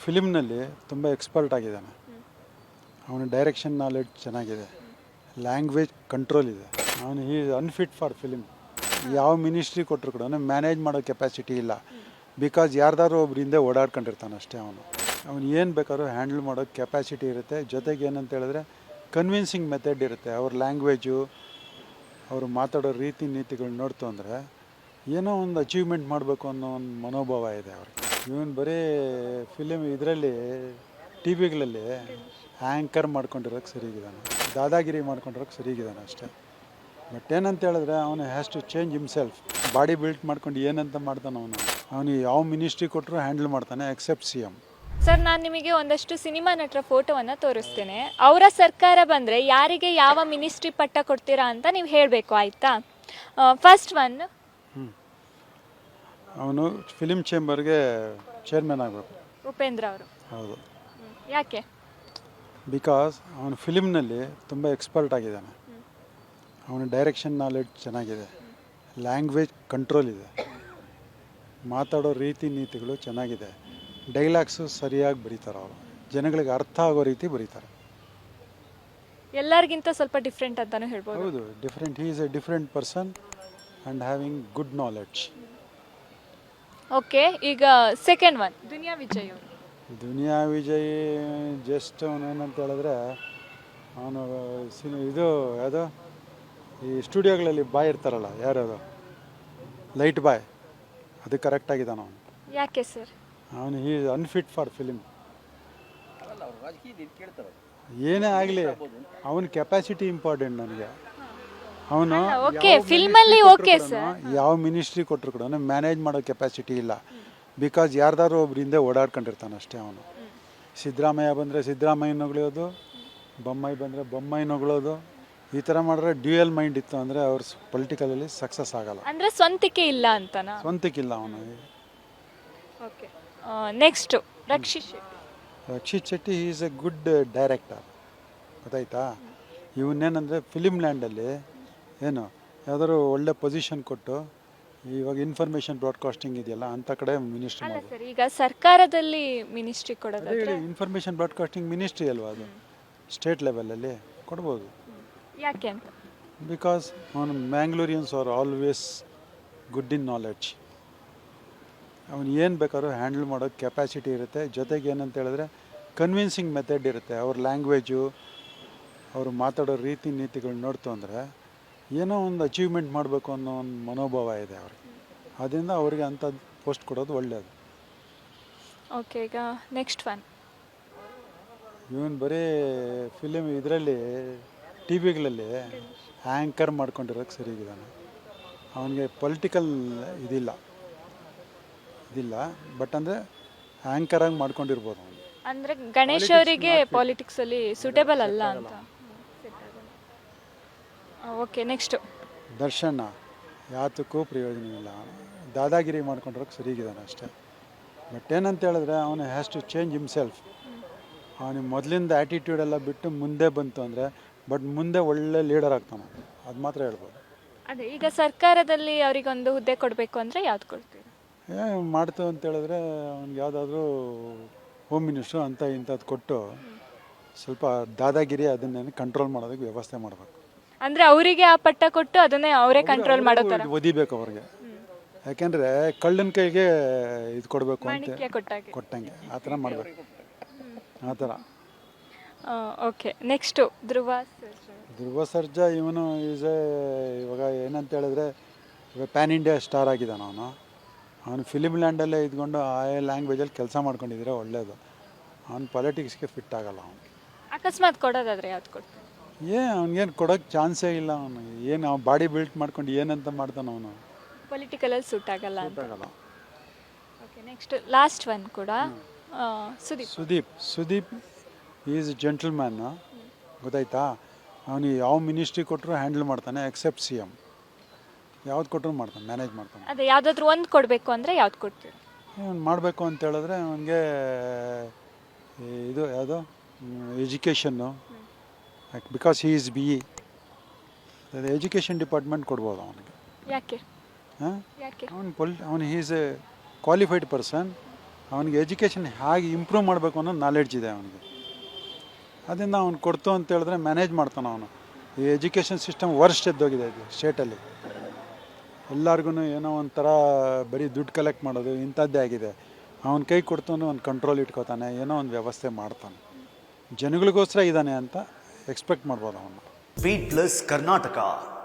ಫಿಲ್ಮ್ನಲ್ಲಿ ತುಂಬ ಎಕ್ಸ್ಪರ್ಟ್ ಆಗಿದ್ದಾನೆ. ಅವನ ಡೈರೆಕ್ಷನ್ ನಾಲೆಡ್ಜ್ ಚೆನ್ನಾಗಿದೆ, ಲ್ಯಾಂಗ್ವೇಜ್ ಕಂಟ್ರೋಲ್ ಇದೆ. ಅವನು ಈಸ್ ಅನ್ಫಿಟ್ ಫಾರ್ ಫಿಲ್ಮ್. ಯಾವ ಮಿನಿಸ್ಟ್ರಿ ಕೊಟ್ಟರು ಕೂಡ ಮ್ಯಾನೇಜ್ ಮಾಡೋ ಕೆಪಾಸಿಟಿ ಇಲ್ಲ. ಬಿಕಾಸ್ ಯಾರ್ದಾದ್ರು ಒಬ್ರು ಹಿಂದೆ ಓಡಾಡ್ಕೊಂಡಿರ್ತಾನೆ ಅಷ್ಟೇ. ಅವನು ಏನು ಬೇಕಾದ್ರೂ ಹ್ಯಾಂಡಲ್ ಮಾಡೋ ಕೆಪಾಸಿಟಿ ಇರುತ್ತೆ. ಜೊತೆಗೆ ಏನಂತ ಹೇಳಿದ್ರೆ ಕನ್ವಿನ್ಸಿಂಗ್ ಮೆಥಡ್ ಇರುತ್ತೆ. ಅವ್ರ ಲ್ಯಾಂಗ್ವೇಜು, ಅವರು ಮಾತಾಡೋ ರೀತಿ ನೀತಿಗಳು ನೋಡ್ತು ಅಂದರೆ ಏನೋ ಒಂದು ಅಚೀವ್ಮೆಂಟ್ ಮಾಡಬೇಕು ಅನ್ನೋ ಒಂದು ಮನೋಭಾವ ಇದೆ ಅವ್ರಿಗೆ. ಇವನು ಬರೀ ಫಿಲಿಮ್ ಇದರಲ್ಲಿ ಟಿ ವಿಗಳಲ್ಲಿ ಆ್ಯಂಕರ್ ಮಾಡ್ಕೊಂಡಿರೋಕ್ಕೆ ಸರಿಗಿದ್ದಾನೆ, ದಾದಾಗಿರಿ ಮಾಡ್ಕೊಂಡಿರೋಕ್ಕೆ ಸರಿಗಿದ್ದಾನೆ ಅಷ್ಟೇ. ಬಟ್ ಏನಂತ ಹೇಳಿದ್ರೆ ಅವನು has to change himself. Body built ಮಾಡ್ಕೊಂಡು ಏನಂತ ಮಾಡ್ತಾನೆ ಅವನು ಯಾವ ಮಿನಿಸ್ಟ್ರಿ ಕೊಟ್ಟರು ಹ್ಯಾಂಡಲ್ ಮಾಡ್ತಾನೆ ಎಕ್ಸೆಪ್ಟ್ CM. ಸರ್, ನಾನು ನಿಮಗೆ ಒಂದಷ್ಟು ಸಿನಿಮಾ ನಟರ ಫೋಟೋವನ್ನು ತೋರಿಸ್ತೇನೆ. ಅವರ ಸರ್ಕಾರ ಬಂದರೆ ಯಾರಿಗೆ ಯಾವ ಮಿನಿಸ್ಟ್ರಿ ಪಟ್ಟ ಕೊಡ್ತೀರಾ ಅಂತ ನೀವು ಹೇಳಬೇಕು, ಆಯಿತಾ? ಫಸ್ಟ್ ಒನ್, ಅವನು ಫಿಲಿಮ್ ಚೇಂಬರ್ಗೆ ಚೇರ್ಮನ್ ಆಗಬೇಕು. ಉಪೇಂದ್ರ ಅವರು. ಹೌದು. ಯಾಕೆ? ಬಿಕಾಸ್ ಅವನು ಫಿಲಿಮ್ನಲ್ಲಿ ತುಂಬ ಎಕ್ಸ್ಪರ್ಟ್ ಆಗಿದ್ದಾನೆ. ಅವನ ಡೈರೆಕ್ಷನ್ ನಾಲೆಡ್ಜ್ ಚೆನ್ನಾಗಿದೆ, ಲ್ಯಾಂಗ್ವೇಜ್ ಕಂಟ್ರೋಲ್ ಇದೆ, ಮಾತಾಡೋ ರೀತಿ ನೀತಿಗಳು ಚೆನ್ನಾಗಿದೆ, ಡೈಲಾಗ್ಸು ಸರಿಯಾಗಿ ಬರೀತಾರೆ. ಅವರು ಜನಗಳಿಗೆ ಅರ್ಥ ಆಗೋ ರೀತಿ ಬರೀತಾರೆ. ಎಲ್ಲರಿಗಿಂತ ಸ್ವಲ್ಪ ಡಿಫ್ರೆಂಟ್ ಅಂತಾನೂ ಹೇಳ್ಬೋದು. ಹೌದು, different. He is A different person and having good knowledge. Okay, ಈಗ ಸೆಕೆಂಡ್ ಒನ್, ದುನಿಯಾ ವಿಜಯ್ ಅವರು. ದುನಿಯಾ ವಿಜಯ್ ಜಸ್ಟ್ ಅವನೇನಂತ ಹೇಳಿದ್ರೆ ಅವನು ಇದು ಯಾವುದೋ ಈ ಸ್ಟುಡಿಯೋಗಳಲ್ಲಿ ಬಾಯ್ ಇರ್ತಾರಲ್ಲ, ಯಾರ್ಯಾವುದು ಲೈಟ್ ಬಾಯ್, ಅದು ಕರೆಕ್ಟಾಗಿದ್ದಾನೆ ಅವನು. ಯಾಕೆ ಸರ್? ಅವನು ಈಸ್ ಅನ್ಫಿಟ್ ಫಾರ್ ಫಿಲಿಮ್. ಏನೇ ಆಗಲಿ ಅವನ ಕೆಪಾಸಿಟಿ ಇಂಪಾರ್ಟೆಂಟ್ ನನಗೆ. ಅವನು ಓಕೆ, ಫಿಲ್ಮಲ್ಲಿ ಓಕೆ ಸರ್, ಯಾವ ಮಿನಿಸ್ಟ್ರಿ ಕೊಟ್ಟರು ಕೂಡ ಮ್ಯಾನೇಜ್ ಮಾಡೋ ಕೆಪಾಸಿಟಿ ಇಲ್ಲ. ಬಿಕಾಸ್ ಯಾರ್ದಾದ್ರು ಒಬ್ರು ಹಿಂದೆ ಓಡಾಡ್ಕೊಂಡಿರ್ತಾನೆ ಅಷ್ಟೇ. ಅವನು ಸಿದ್ದರಾಮಯ್ಯ ಬಂದರೆ ಸಿದ್ದರಾಮಯ್ಯನ ಹೊಗಳೋದು, ಬೊಮ್ಮಾಯಿ ಬಂದರೆ ಬೊಮ್ಮಾಯಿನ ಹೊಗಳೋದು, ಈ ಥರ ಮಾಡಿದ್ರೆ ಡ್ಯೂಯಲ್ ಮೈಂಡ್ ಇತ್ತು ಅಂದರೆ ಅವ್ರ ಪೊಲಿಟಿಕಲಲ್ಲಿ ಸಕ್ಸಸ್ ಆಗಲ್ಲ. ಅಂದರೆ ಸ್ವಂತಿಕೆ ಇಲ್ಲ ಅಂತನಾ? ಸ್ವಂತಕ್ಕಿಲ್ಲ ಅವನು. Okay, next Rakshit Shetty. Rakshit Shetty is a good director, ಗೊತ್ತಾಯ್ತಾ? ಇವನ್ನೇನಂದರೆ ಫಿಲಿಮ್ ಲ್ಯಾಂಡಲ್ಲಿ ಏನು ಯಾವ್ದಾದ್ರು ಒಳ್ಳೆ ಪೊಸಿಷನ್ ಕೊಟ್ಟು ಇವಾಗ ಇನ್ಫಾರ್ಮೇಷನ್ ಬ್ರಾಡ್ಕಾಸ್ಟಿಂಗ್ ಇದೆಯಲ್ಲ ಅಂಥ ಕಡೆ ಮಿನಿಸ್ಟ್ರಿ ಅಲ್ಲ ಮಾಡೋದು. ಸರ್, ಈಗ ಸರ್ಕಾರದಲ್ಲಿ ಮಿನಿಸ್ಟ್ರಿ ಕೊಡೋದಾದ್ರೆ ಇನ್ಫಾರ್ಮೇಷನ್ ಬ್ರಾಡ್ಕಾಸ್ಟಿಂಗ್ ಮಿನಿಸ್ಟ್ರಿ ಅಲ್ವಾ ಅದು, ಸ್ಟೇಟ್ ಲೆವೆಲಲ್ಲಿ ಕೊಡ್ಬೋದು. ಯಾಕೆ ಅಂತ? ಬಿಕಾಸ್ ಅವನು Mangaloreans are always good in knowledge. ಅವನು ಏನು ಬೇಕಾದ್ರೂ ಹ್ಯಾಂಡಲ್ ಮಾಡೋ ಕೆಪಾಸಿಟಿ ಇರುತ್ತೆ. ಜೊತೆಗೆ ಏನಂತ ಹೇಳಿದ್ರೆ ಕನ್ವಿನ್ಸಿಂಗ್ ಮೆಥಡ್ ಇರುತ್ತೆ. ಅವ್ರ ಲ್ಯಾಂಗ್ವೇಜು, ಅವರು ಮಾತಾಡೋ ರೀತಿ ನೀತಿಗಳು ನೋಡ್ತು ಅಂದರೆ ಏನೋ ಒಂದು ಅಚೀವ್ಮೆಂಟ್ ಮಾಡಬೇಕು ಅನ್ನೋ ಒಂದು ಮನೋಭಾವ ಇದೆ ಅವ್ರಿಗೆ. ಅದರಿಂದ ಅವ್ರಿಗೆ ಅಂಥದ್ದು ಪೋಸ್ಟ್ ಕೊಡೋದು ಒಳ್ಳೆಯದು. ಓಕೆ, ಈಗ ನೆಕ್ಸ್ಟ್ ಒನ್. ಇವನು ಬರೀ ಫಿಲಿಮ್ ಇದರಲ್ಲಿ ಟಿ ವಿಗಳಲ್ಲಿ ಆ್ಯಂಕರ್ ಮಾಡ್ಕೊಂಡಿರೋಕ್ಕೆ ಸರಿಗಿದ್ದಾನೆ. ಅವನಿಗೆ ಪೊಲಿಟಿಕಲ್ ಇದಿಲ್ಲ, ಬಟ್ ಅಂದರೆ ಆ್ಯಂಕರಾಗಿ ಮಾಡ್ಕೊಂಡಿರ್ಬೋದು ಅವನು. ಅಂದರೆ ಗಣೇಶ್ ಅವರಿಗೆ ಪಾಲಿಟಿಕ್ಸಲ್ಲಿ ಸೂಟೇಬಲ್ ಅಲ್ಲ ಅಂತ. ಓಕೆ, ನೆಕ್ಸ್ಟು ದರ್ಶನ ಯಾತಕ್ಕೂ ಪ್ರಯೋಜನವಿಲ್ಲ, ದಾದಾಗಿರಿ ಮಾಡ್ಕೊಂಡಿರೋಕ್ಕೆ ಸರಿಗಿದ್ದಾನೆ ಅಷ್ಟೇ. ಬಟ್ ಏನಂತ ಹೇಳಿದ್ರೆ ಅವನು ಹ್ಯಾಸ್ ಟು ಚೇಂಜ್ ಹಿಮ್ಸೆಲ್ಫ್. ಅವನಿಗೆ ಮೊದಲಿಂದ ಆ್ಯಟಿಟ್ಯೂಡ್ ಎಲ್ಲ ಬಿಟ್ಟು ಮುಂದೆ ಬಂತು ಅಂದರೆ ಬಟ್ ಮುಂದೆ ಒಳ್ಳೆ ಲೀಡರ್ ಆಗ್ತಾನೆ, ಅದು ಮಾತ್ರ ಹೇಳ್ಬೋದು. ಅದೇ, ಈಗ ಸರ್ಕಾರದಲ್ಲಿ ಅವರಿಗೊಂದು ಹುದ್ದೆ ಕೊಡಬೇಕು ಅಂದರೆ ಯಾವ್ದು ಕೊಡ್ತೀವಿ? ಮಾಡ್ತು ಅಂತ ಹೇಳಿದ್ರೆ ಅವ್ನಿಗೆ ಯಾವುದಾದ್ರೂ ಹೋಮ್ ಮಿನಿಸ್ಟ್ರು ಅಂತ ಇಂಥದ್ದು ಕೊಟ್ಟು ಸ್ವಲ್ಪ ದಾದಾಗಿರಿ ಅದನ್ನೇ ಕಂಟ್ರೋಲ್ ಮಾಡೋದಕ್ಕೆ ವ್ಯವಸ್ಥೆ ಮಾಡಬೇಕು. ಅಂದರೆ ಅವರಿಗೆ ಆ ಪಟ್ಟ ಕೊಟ್ಟು ಅದನ್ನೇ ಅವರೇ ಕಂಟ್ರೋಲ್ ಮಾಡೋ ಥರ ಒದಿಬೇಕು ಅವ್ರಿಗೆ. ಯಾಕೆಂದರೆ ಕಳ್ಳನ ಕೈಗೆ ಇದು ಕೊಡಬೇಕು ಅಂತ ಕೊಟ್ಟಂಗೆ ಆ ಥರ ಮಾಡಬೇಕು, ಆ ಥರ. Okay, next Dhruva Sarja. ಇವನು ಇವಾಗ ಏನಂತ ಹೇಳಿದ್ರೆ ಇವಾಗ ಪ್ಯಾನ್ ಇಂಡಿಯಾ ಸ್ಟಾರ್ ಆಗಿದ್ದಾನೆ ಅವನು ಫಿಲಿಮ್ ಲ್ಯಾಂಡಲ್ಲೇ ಇದ್ಕೊಂಡು ಆ ಲ್ಯಾಂಗ್ವೇಜಲ್ಲಿ ಕೆಲಸ ಮಾಡ್ಕೊಂಡಿದ್ರೆ ಒಳ್ಳೆಯದು. ಅವನು ಪಾಲಿಟಿಕ್ಸ್ಗೆ ಫಿಟ್ ಆಗಲ್ಲ. ಅವನು ಅಕಸ್ಮಾತ್ ಕೊಡೋದಾದರೆ ಯಾವ್ದು ಕೊಡ್ತಾನೆ? ಅವ್ನಿಗೇನು ಕೊಡೋಕ್ಕೆ ಚಾನ್ಸೇ ಇಲ್ಲ. ಅವನು ಏನು ಅವ್ನು ಬಾಡಿ ಬಿಲ್ಟ್ ಮಾಡ್ಕೊಂಡು ಏನಂತ ಮಾಡ್ತಾನೆ ಅವನು, ಪೊಲಿಟಿಕಲಲ್ಲಿ ಸೂಟ್ ಆಗಲ್ಲ ಅಂತ. ಓಕೆ, ನೆಕ್ಸ್ಟ್ ಲಾಸ್ಟ್ ಒನ್ ಕೂಡ ಸುದೀಪ್ ಈಸ್ ಜೆಂಟಲ್ಮ್ಯಾನ್, ಗೊತ್ತಾಯ್ತಾ? ಅವನಿಗೆ ಯಾವ ಮಿನಿಸ್ಟ್ರಿ ಕೊಟ್ಟರು ಹ್ಯಾಂಡಲ್ ಮಾಡ್ತಾನೆ ಎಕ್ಸೆಪ್ಟ್ CM. ಯಾವ್ದು ಕೊಟ್ಟರು ಮಾಡ್ತಾನೆ, ಮ್ಯಾನೇಜ್ ಮಾಡ್ತಾನೆ. ಅದೇ, ಯಾವುದಾದ್ರೂ ಒಂದು ಕೊಡಬೇಕು ಅಂದರೆ ಯಾವ್ದು ಕೊಡ್ತೀವಿ? ಅವ್ನು ಮಾಡಬೇಕು ಅಂತ ಹೇಳಿದ್ರೆ ಅವನಿಗೆ ಇದು ಯಾವುದು education, because he is BE, education department ಕೊಡ್ಬೋದು ಅವನಿಗೆ. ಯಾಕೆ? ಅವನು he is A qualified person ಅವನಿಗೆ ಎಜುಕೇಷನ್ ಹೇಗೆ ಇಂಪ್ರೂವ್ ಮಾಡಬೇಕು ಅನ್ನೋ ನಾಲೆಡ್ಜ್ ಇದೆ ಅವನಿಗೆ. ಅದರಿಂದ ಅವ್ನು ಕೊಡ್ತು ಅಂತ ಹೇಳಿದ್ರೆ ಮ್ಯಾನೇಜ್ ಮಾಡ್ತಾನೆ ಅವನು. ಈ ಎಜುಕೇಷನ್ ಸಿಸ್ಟಮ್ ವರ್ಸ್ಟ್ ಎದ್ದೋಗಿದೆ ಇದು ಸ್ಟೇಟಲ್ಲಿ. ಎಲ್ಲರಿಗೂ ಏನೋ ಒಂಥರ ಬರೀ ದುಡ್ಡು ಕಲೆಕ್ಟ್ ಮಾಡೋದು ಇಂಥದ್ದೇ ಆಗಿದೆ. ಅವನ ಕೈ ಕೊಡ್ತು ಅಂದ್ರೆ ಒಂದು ಕಂಟ್ರೋಲ್ ಇಟ್ಕೋತಾನೆ, ಏನೋ ಒಂದು ವ್ಯವಸ್ಥೆ ಮಾಡ್ತಾನೆ. ಜನಗಳಿಗೋಸ್ಕರ ಇದ್ದಾನೆ ಅಂತ ಎಕ್ಸ್ಪೆಕ್ಟ್ ಮಾಡ್ಬೋದು ಅವನು. Feed Plus Karnataka.